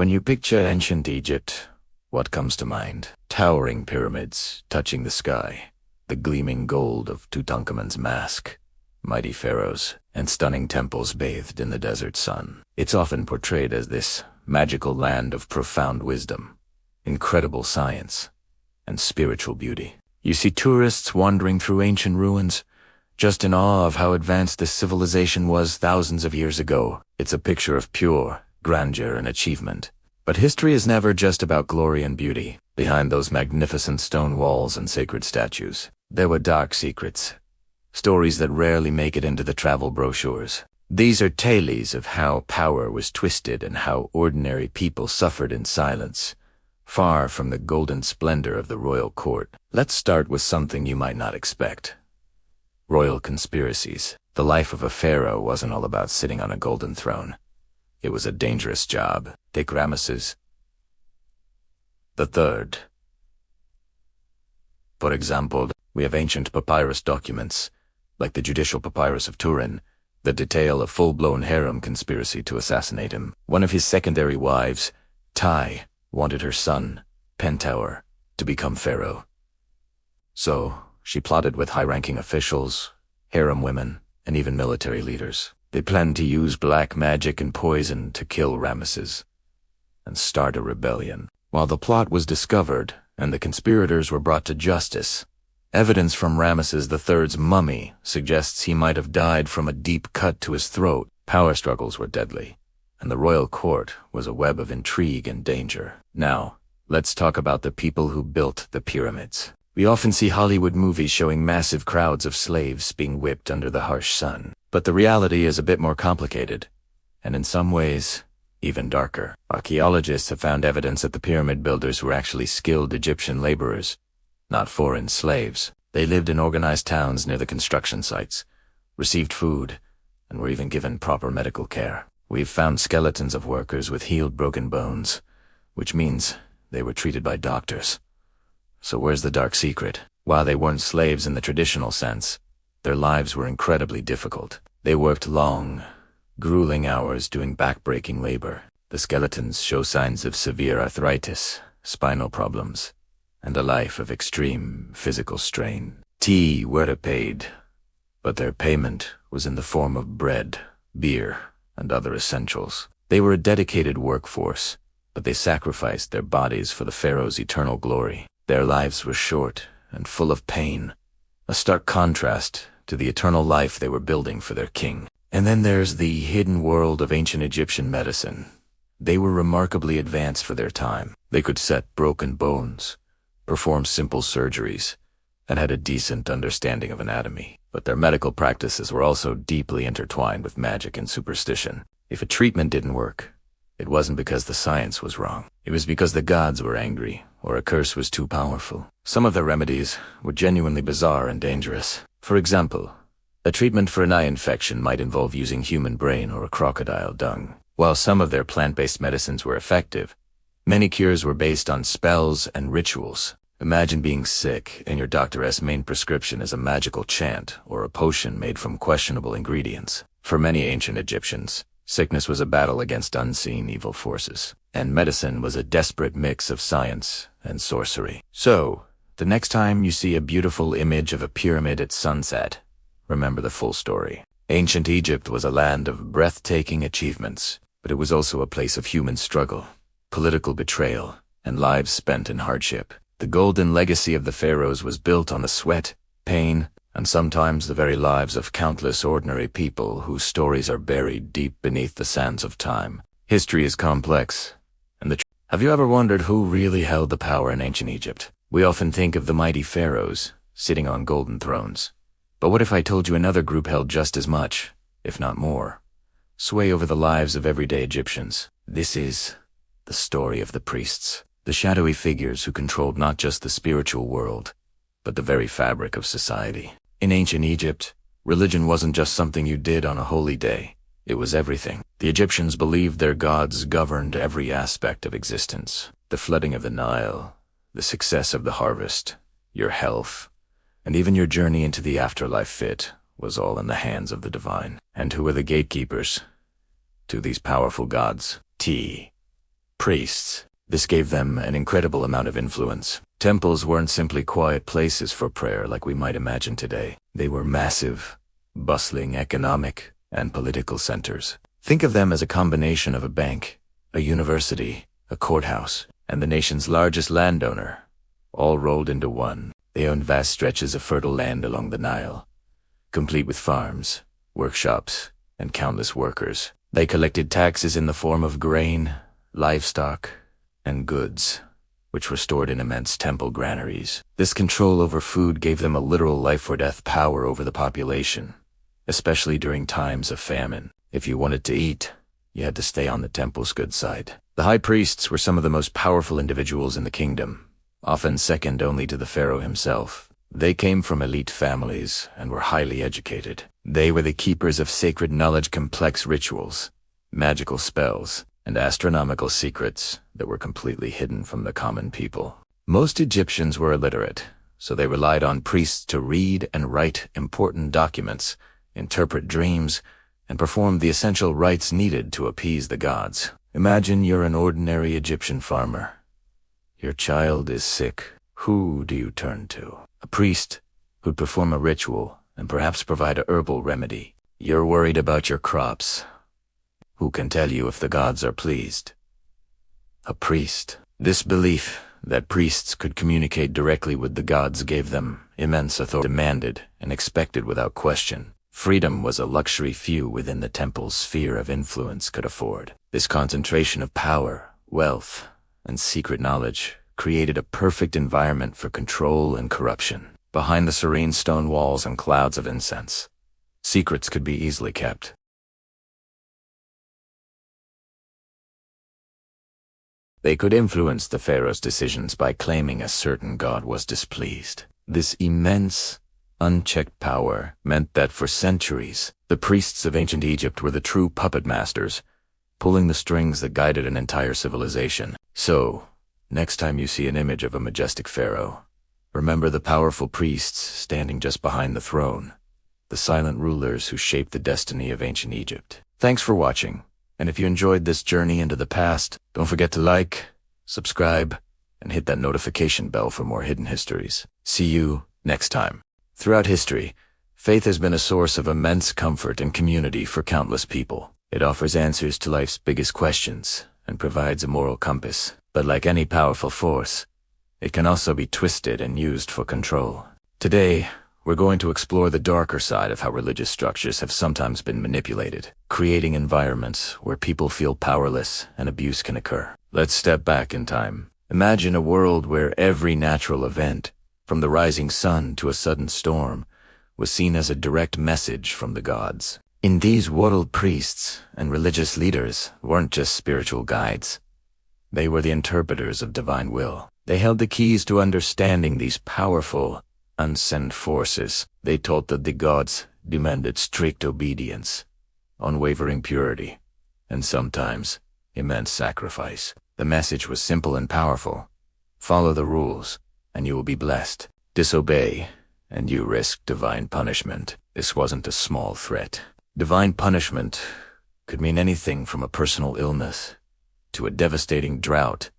When you picture ancient Egypt, what comes to mind? Towering pyramids touching the sky, the gleaming gold of Tutankhamun's mask, mighty pharaohs, and stunning temples bathed in the desert sun. It's often portrayed as this magical land of profound wisdom, incredible science, and spiritual beauty. You see tourists wandering through ancient ruins, just in awe of how advanced this civilization was thousands of years ago. It's a picture of pure grandeur and achievement. But history is never just about glory and beauty. Behind those magnificent stone walls and sacred statues, there were dark secrets, stories that rarely make it into the travel brochures. These are tales of how power was twisted and how ordinary people suffered in silence, far from the golden splendor of the royal court. Let's start with something you might not expect. Royal conspiracies. The life of a pharaoh wasn't all about sitting on a golden throne. It was a dangerous job. Take Ramesses III. For example, we have ancient papyrus documents, like the judicial papyrus of Turin, that detail a full-blown harem conspiracy to assassinate him. One of his secondary wives, Tai, wanted her son, Pentower, to become pharaoh. So, she plotted with high-ranking officials, harem women, and even military leaders. They planned to use black magic and poison to kill Ramesses and start a rebellion. While the plot was discovered and the conspirators were brought to justice, evidence from Ramesses III's mummy suggests he might have died from a deep cut to his throat. Power struggles were deadly, and the royal court was a web of intrigue and danger. Now, let's talk about the people who built the pyramids. We often see Hollywood movies showing massive crowds of slaves being whipped under the harsh sun. But the reality is a bit more complicated, and in some ways, even darker. Archaeologists have found evidence that the pyramid builders were actually skilled Egyptian laborers, not foreign slaves. They lived in organized towns near the construction sites, received food, and were even given proper medical care. We've found skeletons of workers with healed broken bones, which means they were treated by doctors. So where's the dark secret? While they weren't slaves in the traditional sense, their lives were incredibly difficult. They worked long, grueling hours doing back-breaking labor. The skeletons show signs of severe arthritis, spinal problems, and a life of extreme physical strain. Were paid, but their payment was in the form of bread, beer, and other essentials. They were a dedicated workforce, but they sacrificed their bodies for the pharaoh's eternal glory. Their lives were short and full of pain, a stark contrast to the eternal life they were building for their king. And then there's the hidden world of ancient Egyptian medicine. They were remarkably advanced for their time. They could set broken bones, perform simple surgeries, and had a decent understanding of anatomy. But their medical practices were also deeply intertwined with magic and superstition. If a treatment didn't work, it wasn't because the science was wrong. It was because the gods were angry, or a curse was too powerful. Some of their remedies were genuinely bizarre and dangerous. For example, a treatment for an eye infection might involve using human brain or crocodile dung. While some of their plant-based medicines were effective, many cures were based on spells and rituals. Imagine being sick and your doctor's main prescription is a magical chant or a potion made from questionable ingredients. For many ancient Egyptians, sickness was a battle against unseen evil forces, and medicine was a desperate mix of science and sorcery. So, the next time you see a beautiful image of a pyramid at sunset, remember the full story. Ancient Egypt was a land of breathtaking achievements, but it was also a place of human struggle, political betrayal, and lives spent in hardship. The golden legacy of the pharaohs was built on the sweat, pain, and sometimes the very lives of countless ordinary people whose stories are buried deep beneath the sands of time. History is complex, and have you ever wondered who really held the power in ancient Egypt? We often think of the mighty pharaohs, sitting on golden thrones. But what if I told you another group held just as much, if not more, sway over the lives of everyday Egyptians? This is the story of the priests, the shadowy figures who controlled not just the spiritual world, but the very fabric of society. In ancient Egypt, religion wasn't just something you did on a holy day. It was everything. The Egyptians believed their gods governed every aspect of existence. The flooding of the Nile, the success of the harvest, your health, and even your journey into the afterlife was all in the hands of the divine. And who were the gatekeepers to these powerful gods? Priests. This gave them an incredible amount of influence. Temples weren't simply quiet places for prayer like we might imagine today. They were massive, bustling economic and political centers. Think of them as a combination of a bank, a university, a courthouse, and the nation's largest landowner, all rolled into one. They owned vast stretches of fertile land along the Nile, complete with farms, workshops, and countless workers. They collected taxes in the form of grain, livestock, and goods, which were stored in immense temple granaries. This control over food gave them a literal life-or-death power over the population, especially during times of famine. If you wanted to eat, you had to stay on the temple's good side. The high priests were some of the most powerful individuals in the kingdom, often second only to the pharaoh himself. They came from elite families and were highly educated. They were the keepers of sacred knowledge, complex rituals, magical spells, and astronomical secrets that were completely hidden from the common people. Most Egyptians were illiterate, so they relied on priests to read and write important documents, interpret dreams, and perform the essential rites needed to appease the gods. Imagine you're an ordinary Egyptian farmer. Your child is sick. Who do you turn to? A priest who'd perform a ritual and perhaps provide a herbal remedy. You're worried about your crops. Who can tell you if the gods are pleased? A priest. This belief that priests could communicate directly with the gods gave them immense authority, demanded and expected without question. Freedom was a luxury few within the temple's sphere of influence could afford. This concentration of power, wealth, and secret knowledge created a perfect environment for control and corruption. Behind the serene stone walls and clouds of incense, secrets could be easily kept. They could influence the pharaoh's decisions by claiming a certain god was displeased. This immense, unchecked power meant that for centuries, the priests of ancient Egypt were the true puppet masters, pulling the strings that guided an entire civilization. So, next time you see an image of a majestic pharaoh, remember the powerful priests standing just behind the throne, the silent rulers who shaped the destiny of ancient Egypt. Thanks for watching. And if you enjoyed this journey into the past, don't forget to like, subscribe, and hit that notification bell for more hidden histories. See you next time. Throughout history, faith has been a source of immense comfort and community for countless people. It offers answers to life's biggest questions and provides a moral compass. But like any powerful force, it can also be twisted and used for control. Today, we're going to explore the darker side of how religious structures have sometimes been manipulated, creating environments where people feel powerless and abuse can occur. Let's step back in time. Imagine a world where every natural event, from the rising sun to a sudden storm, was seen as a direct message from the gods. In these world, priests and religious leaders weren't just spiritual guides. They were the interpreters of divine will. They held the keys to understanding these powerful, unsent forces. They taught that the gods demanded strict obedience, unwavering purity, and sometimes immense sacrifice. The message was simple and powerful. Follow the rules, and you will be blessed. Disobey, and you risk divine punishment. This wasn't a small threat. Divine punishment could mean anything from a personal illness to a devastating drought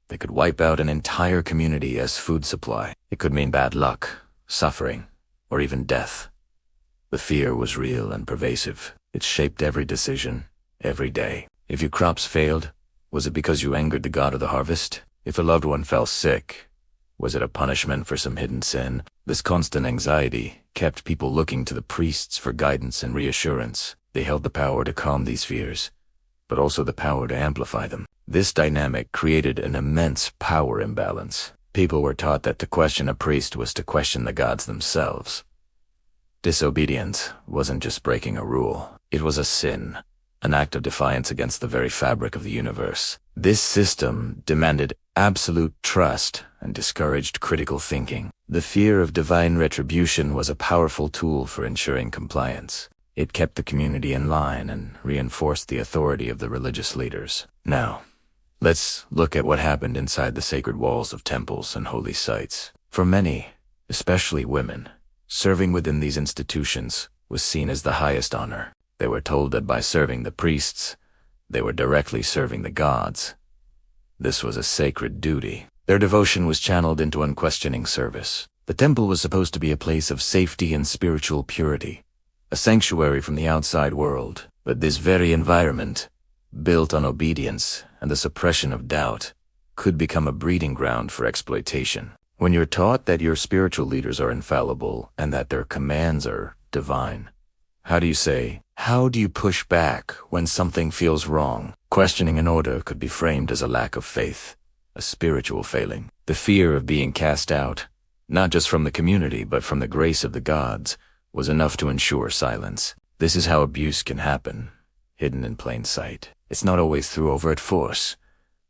that could wipe out an entire community as food supply. It could mean bad luck, suffering, or even death. The fear was real and pervasive. It shaped every decision, every day. If your crops failed, was it because you angered the god of the harvest? If a loved one fell sick, was it a punishment for some hidden sin? This constant anxiety kept people looking to the priests for guidance and reassurance. They held the power to calm these fears, but also the power to amplify them. This dynamic created an immense power imbalance. People were taught that to question a priest was to question the gods themselves. Disobedience wasn't just breaking a rule. It was a sin, an act of defiance against the very fabric of the universe. This system demanded absolute trust and discouraged critical thinking. The fear of divine retribution was a powerful tool for ensuring compliance. It kept the community in line and reinforced the authority of the religious leaders. Now, let's look at what happened inside the sacred walls of temples and holy sites. For many, especially women, serving within these institutions was seen as the highest honor. They were told that by serving the priests, they were directly serving the gods, This was a sacred duty. Their devotion was channeled into unquestioning service. The temple was supposed to be a place of safety and spiritual purity, a sanctuary from the outside world. But this very environment, built on obedience and the suppression of doubt, could become a breeding ground for exploitation. When you're taught that your spiritual leaders are infallible and that their commands are divine, how do you push back when something feels wrong? Questioning an order could be framed as a lack of faith, a spiritual failing. The fear of being cast out, not just from the community but from the grace of the gods, was enough to ensure silence. This is how abuse can happen, hidden in plain sight. It's not always through overt force,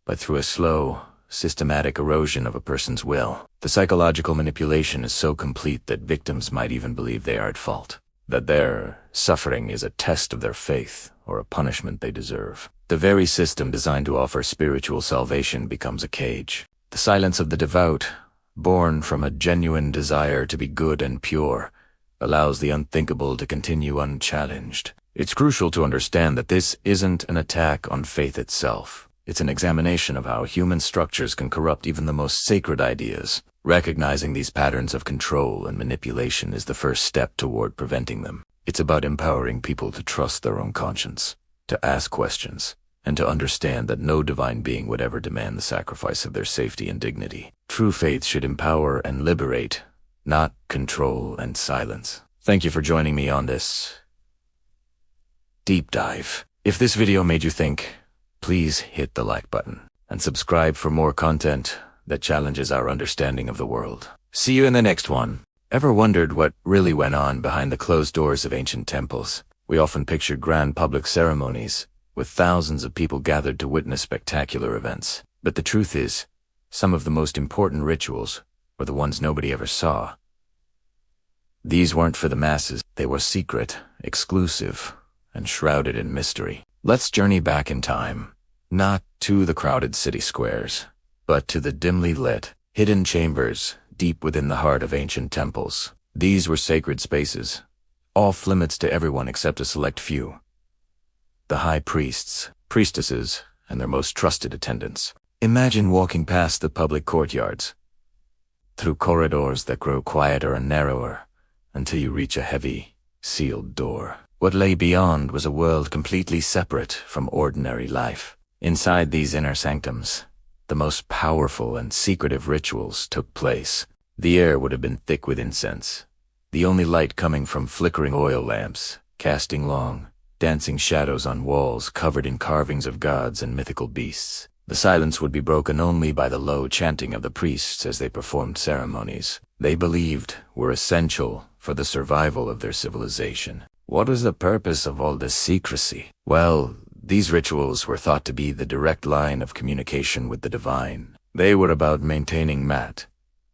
but through a slow, systematic erosion of a person's will. The psychological manipulation is so complete that victims might even believe they are at fault, that their suffering is a test of their faith or a punishment they deserve. The very system designed to offer spiritual salvation becomes a cage. The silence of the devout, born from a genuine desire to be good and pure, allows the unthinkable to continue unchallenged. It's crucial to understand that this isn't an attack on faith itself. It's an examination of how human structures can corrupt even the most sacred ideas. Recognizing these patterns of control and manipulation is the first step toward preventing them. It's about empowering people to trust their own conscience, to ask questions, and to understand that no divine being would ever demand the sacrifice of their safety and dignity. True faith should empower and liberate, not control and silence. Thank you for joining me on this deep dive. If this video made you think, please hit the like button and subscribe for more content that challenges our understanding of the world. See you in the next one. Ever wondered what really went on behind the closed doors of ancient temples? We often picture grand public ceremonies with thousands of people gathered to witness spectacular events. But the truth is, some of the most important rituals were the ones nobody ever saw. These weren't for the masses. They were secret, exclusive, and shrouded in mystery. Let's journey back in time, not to the crowded city squares, but to the dimly lit, hidden chambers deep within the heart of ancient temples. These were sacred spaces, off limits to everyone except a select few: the high priests, priestesses, and their most trusted attendants. Imagine walking past the public courtyards, through corridors that grow quieter and narrower, until you reach a heavy, sealed door. What lay beyond was a world completely separate from ordinary life. Inside these inner sanctums, the most powerful and secretive rituals took place. The air would have been thick with incense, the only light coming from flickering oil lamps, casting long, dancing shadows on walls covered in carvings of gods and mythical beasts. The silence would be broken only by the low chanting of the priests as they performed ceremonies they believed were essential for the survival of their civilization. What was the purpose of all this secrecy? Well, these rituals were thought to be the direct line of communication with the divine. They were about maintaining Mat,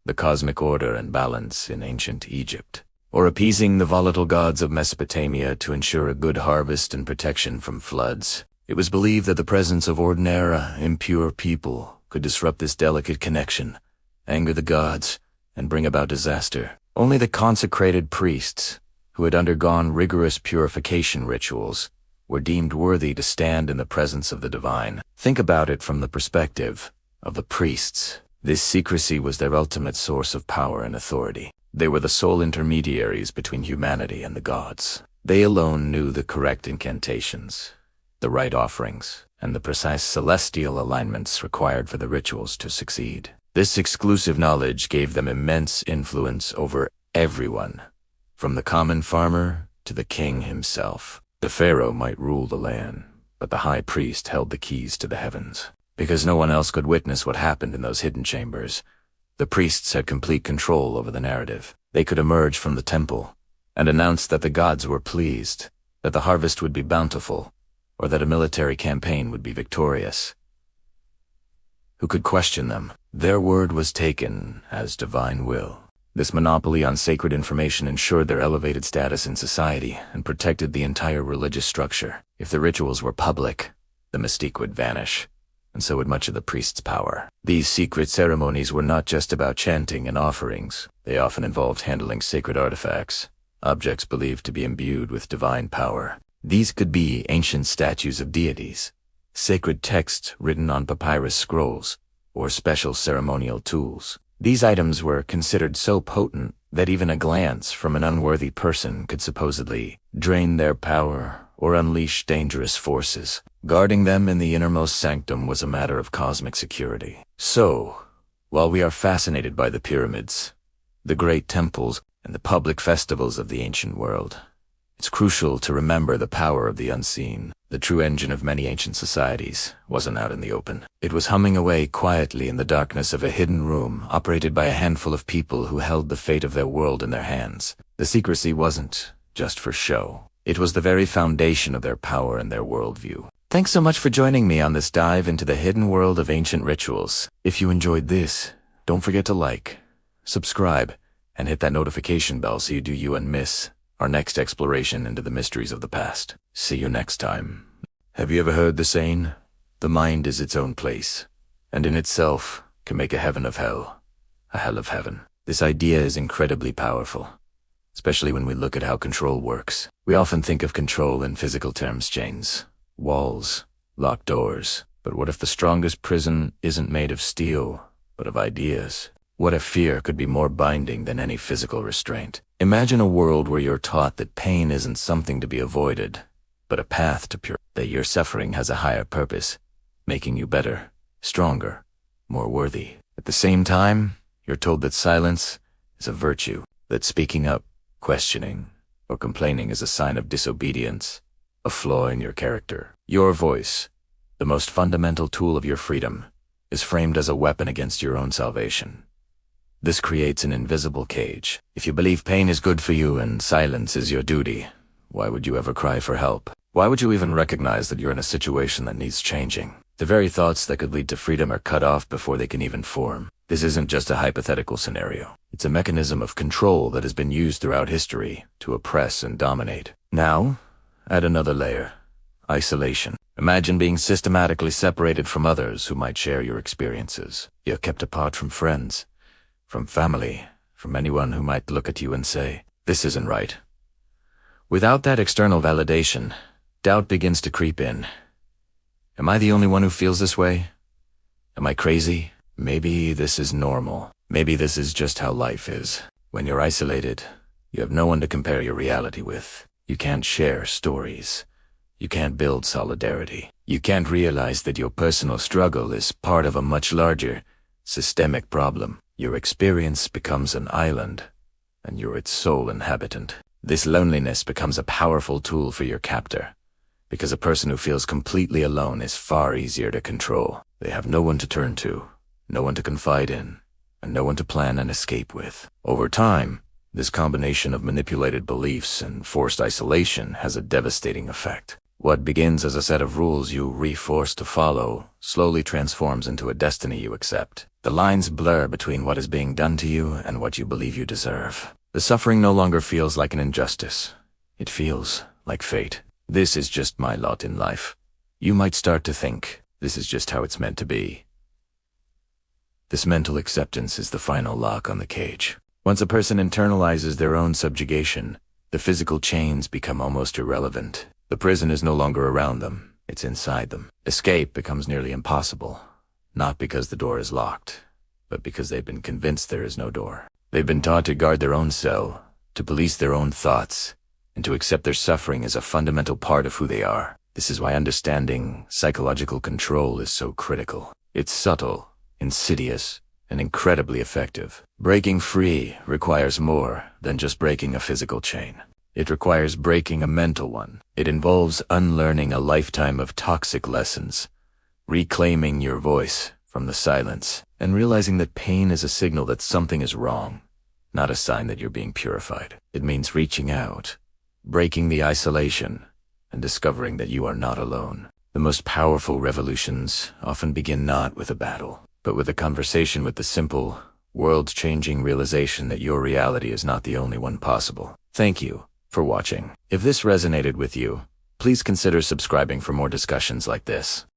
the cosmic order and balance in ancient Egypt, or appeasing the volatile gods of Mesopotamia to ensure a good harvest and protection from floods. It was believed that the presence of ordinary, impure people could disrupt this delicate connection, anger the gods, and bring about disaster. Only the consecrated priests, who had undergone rigorous purification rituals, were deemed worthy to stand in the presence of the divine. Think about it from the perspective of the priests. This secrecy was their ultimate source of power and authority. They were the sole intermediaries between humanity and the gods. They alone knew the correct incantations, the right offerings, and the precise celestial alignments required for the rituals to succeed. This exclusive knowledge gave them immense influence over everyone, from the common farmer to the king himself. The pharaoh might rule the land, but the high priest held the keys to the heavens. Because no one else could witness what happened in those hidden chambers, the priests had complete control over the narrative. They could emerge from the temple and announce that the gods were pleased, that the harvest would be bountiful, or that a military campaign would be victorious. Who could question them? Their word was taken as divine will. This monopoly on sacred information ensured their elevated status in society and protected the entire religious structure. If the rituals were public, the mystique would vanish, and so would much of the priest's power. These secret ceremonies were not just about chanting and offerings. They often involved handling sacred artifacts, objects believed to be imbued with divine power. These could be ancient statues of deities, sacred texts written on papyrus scrolls, or special ceremonial tools. These items were considered so potent that even a glance from an unworthy person could supposedly drain their power or unleash dangerous forces. Guarding them in the innermost sanctum was a matter of cosmic security. So, while we are fascinated by the pyramids, the great temples, and the public festivals of the ancient world, it's crucial to remember the power of the unseen. The true engine of many ancient societies wasn't out in the open. It was humming away quietly in the darkness of a hidden room operated by a handful of people who held the fate of their world in their hands. The secrecy wasn't just for show. It was the very foundation of their power and their worldview. Thanks so much for joining me on this dive into the hidden world of ancient rituals. If you enjoyed this, don't forget to like, subscribe, and hit that notification bell so you don't miss our next exploration into the mysteries of the past. See you next time. Have you ever heard the saying, the mind is its own place, and in itself can make a heaven of hell, a hell of heaven? This idea is incredibly powerful, especially when we look at how control works. We often think of control in physical terms: chains, walls, locked doors. But what if the strongest prison isn't made of steel, but of ideas? What if fear could be more binding than any physical restraint? Imagine a world where you're taught that pain isn't something to be avoided, but a path to purity, that your suffering has a higher purpose, making you better, stronger, more worthy. At the same time, you're told that silence is a virtue, that speaking up, questioning, or complaining is a sign of disobedience, a flaw in your character. Your voice, the most fundamental tool of your freedom, is framed as a weapon against your own salvation. This creates an invisible cage. If you believe pain is good for you and silence is your duty, why would you ever cry for help? Why would you even recognize that you're in a situation that needs changing? The very thoughts that could lead to freedom are cut off before they can even form. This isn't just a hypothetical scenario. It's a mechanism of control that has been used throughout history to oppress and dominate. Now, add another layer: isolation. Imagine being systematically separated from others who might share your experiences. You're kept apart from friends, from family, from anyone who might look at you and say, "This isn't right." Without that external validation, doubt begins to creep in. Am I the only one who feels this way? Am I crazy? Maybe this is normal. Maybe this is just how life is. When you're isolated, you have no one to compare your reality with. You can't share stories. You can't build solidarity. You can't realize that your personal struggle is part of a much larger, systemic problem. Your experience becomes an island, and you're its sole inhabitant. This loneliness becomes a powerful tool for your captor, because a person who feels completely alone is far easier to control. They have no one to turn to, no one to confide in, and no one to plan an escape with. Over time, this combination of manipulated beliefs and forced isolation has a devastating effect. What begins as a set of rules you re-force to follow slowly transforms into a destiny you accept. The lines blur between what is being done to you and what you believe you deserve. The suffering no longer feels like an injustice. It feels like fate. This is just my lot in life. You might start to think, this is just how it's meant to be. This mental acceptance is the final lock on the cage. Once a person internalizes their own subjugation, the physical chains become almost irrelevant. The prison is no longer around them, it's inside them. Escape becomes nearly impossible, not because the door is locked, but because they've been convinced there is no door. They've been taught to guard their own cell, to police their own thoughts, and to accept their suffering as a fundamental part of who they are. This is why understanding psychological control is so critical. It's subtle, insidious, and incredibly effective. Breaking free requires more than just breaking a physical chain. It requires breaking a mental one. It involves unlearning a lifetime of toxic lessons, reclaiming your voice from the silence, and realizing that pain is a signal that something is wrong, not a sign that you're being purified. It means reaching out, breaking the isolation, and discovering that you are not alone. The most powerful revolutions often begin not with a battle, but with a conversation with the simple, world-changing realization that your reality is not the only one possible. Thank you for watching. If this resonated with you, please consider subscribing for more discussions like this.